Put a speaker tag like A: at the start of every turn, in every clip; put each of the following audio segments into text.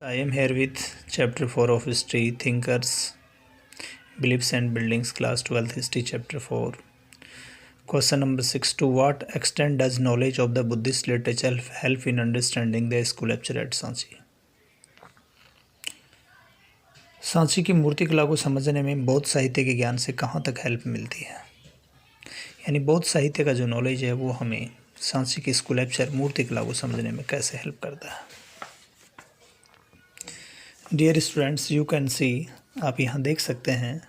A: I am here with Chapter 4 of History, Thinkers, Beliefs and Buildings, Class 12th History, Chapter 4. Question number 6. To what extent does knowledge of the Buddhist literature help in understanding the sculpture at Sanchi? Sanchi की मूर्ति कला को समझने में बौद्ध साहित्य के ज्ञान से कहाँ तक हेल्प मिलती है? यानी बौद्ध साहित्य का जो नॉलेज है वो हमें सांची की स्कल्पचर मूर्ति कला को समझने में कैसे हेल्प करता है? Dear students, you can see, आप यहाँ देख सकते हैं,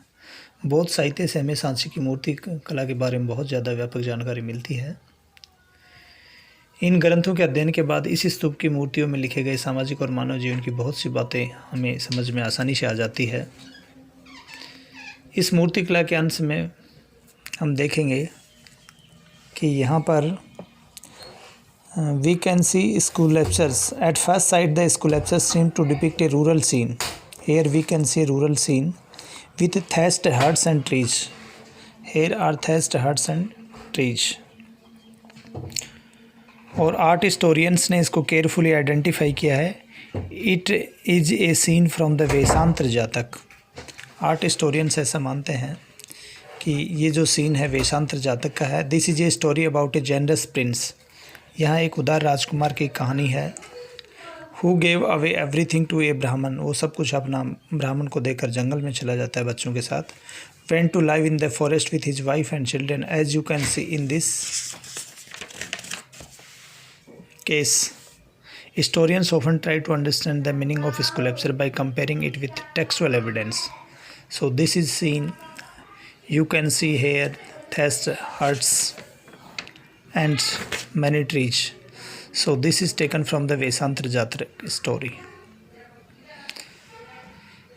A: बौद्ध साहित्य से हमें सांची की मूर्ति कला के बारे में बहुत ज़्यादा व्यापक जानकारी मिलती है। इन ग्रंथों के अध्ययन के बाद इस स्तूप की मूर्तियों में लिखे गए सामाजिक और मानव जीवन की बहुत सी बातें हमें समझ में आसानी से आ जाती है। इस मूर्ति कला के अंश में हम देखेंगे कि यहाँ पर we can see sculptures. At first sight, the sculptures seem to depict a rural scene. Here we can see a rural scene with thatched huts and trees. Here are thatched huts and trees. और art historians ने इसको carefully identify किया है। It is a scene from the Vessantara Jataka. Art historians ऐसा मानते हैं कि ये जो सीन है वेशांतर जातक का है। This is a story about a generous prince. यहाँ एक उदार राजकुमार की कहानी है। Who gave away everything to a Brahmin. वो सब कुछ अपना ब्राह्मण को देकर जंगल में चला जाता है बच्चों के साथ। Went to live in the forest with his wife and children. As you can see in this case, historians often try to understand the meaning of sculpture by comparing it with textual evidence. So this is seen, you can see here thatched huts and many trees. So this is taken from the Vesantra Jatrak story.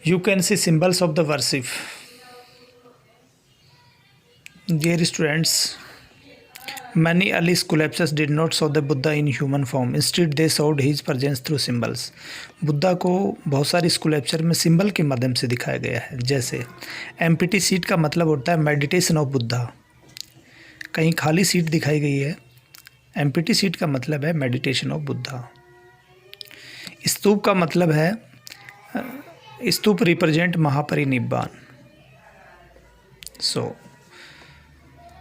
A: You can see symbols of the worship. Dear students, many early sculptures did not show the Buddha in human form. Instead they showed his presence through symbols. Buddha को बहुत सारी sculpture में symbol के माध्यम से दिखाया गया है। जैसे एम्प्टी सीट का मतलब होता है मेडिटेशन ऑफ बुद्धा। कहीं खाली सीट दिखाई गई है। एम्प्टी सीट का मतलब है मेडिटेशन ऑफ बुद्धा। स्तूप का मतलब है, स्तूप रिप्रेजेंट महापरिनिब्बान। सो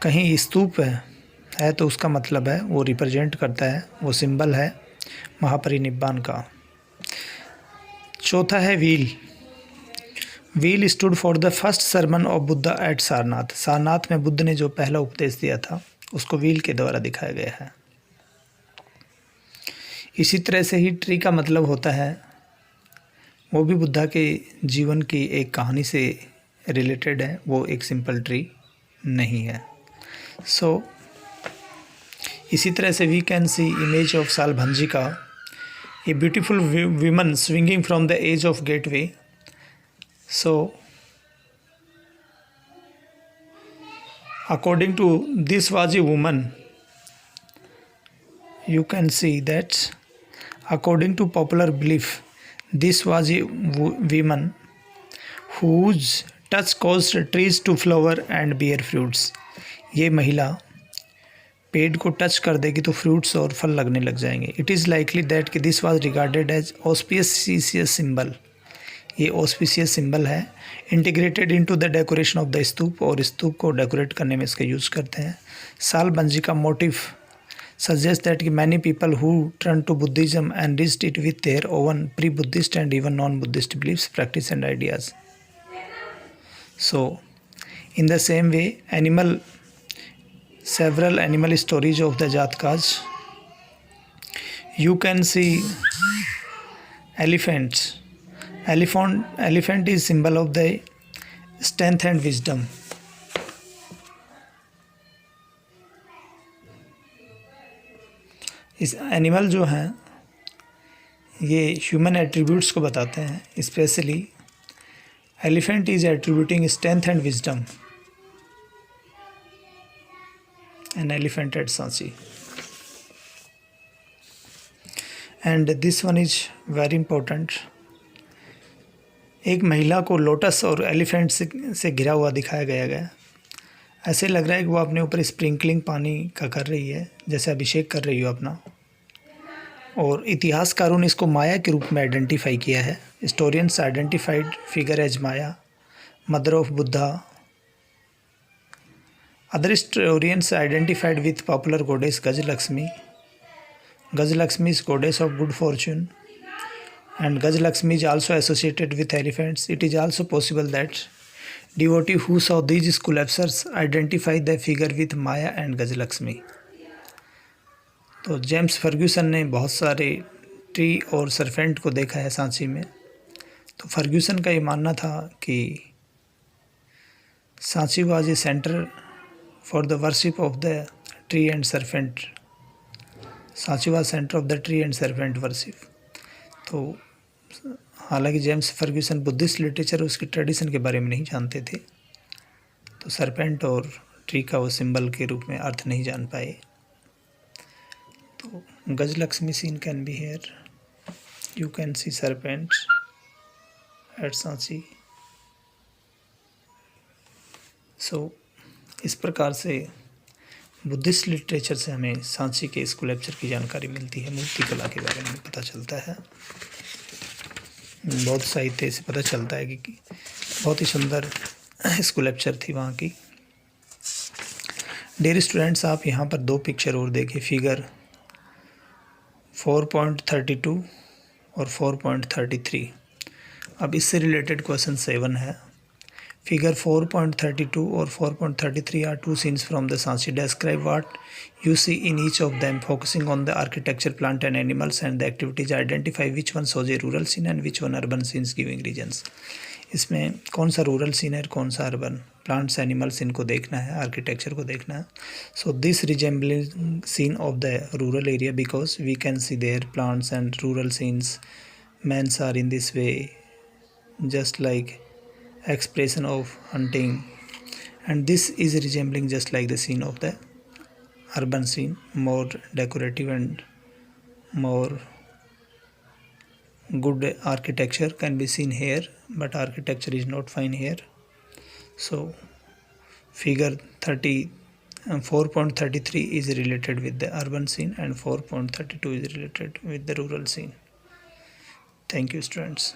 A: कहीं स्तूप है तो उसका मतलब है वो रिप्रेजेंट करता है, वो सिंबल है महापरिनिब्बान का। चौथा है wheel. Wheel stood for the first sermon of Buddha at Sarnath. Sarnath में बुद्ध ने जो पहला उपदेश दिया था उसको व्हील के द्वारा दिखाया गया है। इसी तरह से ही ट्री का मतलब होता है, वो भी बुद्धा के जीवन की एक कहानी से रिलेटेड है, वो एक सिंपल ट्री नहीं है। सो इसी तरह से we can see image of Salabhanjika, a beautiful women swinging from the edge of gateway. So according to this was a woman, you can see that according to popular belief this was a woman whose touch caused trees to flower and bear fruits. ये महिला पेड़ को touch कर देगी तो fruits और फल लगने लग जाएंगे। इट इज़ लाइकली दैट कि this was regarded as auspicious symbol. ये ऑस्पिशियस सिंबल है, integrated into the decoration of the stupa, और स्तूप को डेकोरेट करने में इसका यूज़ करते हैं। सालभंजिका मोटिव सजेस्ट दैट कि many people who turn to Buddhism and enriched it with their own pre Buddhist and even non Buddhist beliefs, practice and ideas. So in the same way animal, several animal stories of the Jatkas. You can see elephants. Elephant is symbol of the strength and wisdom. इस animal जो हैं ये human attributes को बताते हैं। Specially elephant is attributing strength and wisdom. An elephant at Sanchi. And this one is very important. एक महिला को लोटस और एलिफेंट से घिरा हुआ दिखाया गया। ऐसे लग रहा है कि वो अपने ऊपर स्प्रिंकलिंग पानी का कर रही है, जैसे अभिषेक कर रही हो अपना। और इतिहासकारों ने इसको माया के रूप में आइडेंटिफाई किया है। Historians identified figure as Maya, mother of Buddha. Other historians identified with popular goddess Gajalakshmi. Gajalakshmi is goddess of good fortune, and Gajalakshmi is also associated with elephants. It is also possible that devotee who saw these sculptures identify the figure with Maya and Gajalakshmi. तो James Fergusson ने बहुत सारे tree और सरफेंट को देखा है सांची में। तो फर्ग्यूसन का ये मानना था कि Sanchi was a centre for the worship of the tree and serpent. Sanchi was centre of the tree and serpent worship. तो हालांकि जेम्स फर्ग्यूसन बुद्धिस्ट लिटरेचर उसकी ट्रेडिशन के बारे में नहीं जानते थे, तो सरपेंट और ट्री का वो सिंबल के रूप में अर्थ नहीं जान पाए। तो Gajalakshmi scene can be here, you can see serpent at Sanchi. So इस प्रकार से बुद्धिस्ट लिटरेचर से हमें सांची के स्कल्पचर की जानकारी मिलती है, मूर्ति कला के बारे में पता चलता है। बौद्ध साहित्य से पता चलता है कि बहुत ही सुंदर स्कल्पचर थी वहाँ की। डियर स्टूडेंट्स, आप यहाँ पर दो पिक्चर और देखिए, फिगर 4.32 और 4.33। अब इससे रिलेटेड क्वेश्चन 7 है। फिगर 4.32 और 4.33 are two scenes from the Sanchi. Describe what you see in each of them, focusing on the architecture, plant and animals and the activities. Identify which one shows a rural scene and which one urban scenes giving regions. इसमें कौन सा rural scene है, कौन सा urban, plants animals इनको देखना है, architecture को देखना है। So this resembling scene of the rural area because we can see there plants and rural scenes, mans are in this way just like expression of hunting, and this is resembling just like the scene of the urban scene, more decorative and more good architecture can be seen here, but architecture is not fine here. So figure 4.33 is related with the urban scene and 4.32 is related with the rural scene. Thank you, students.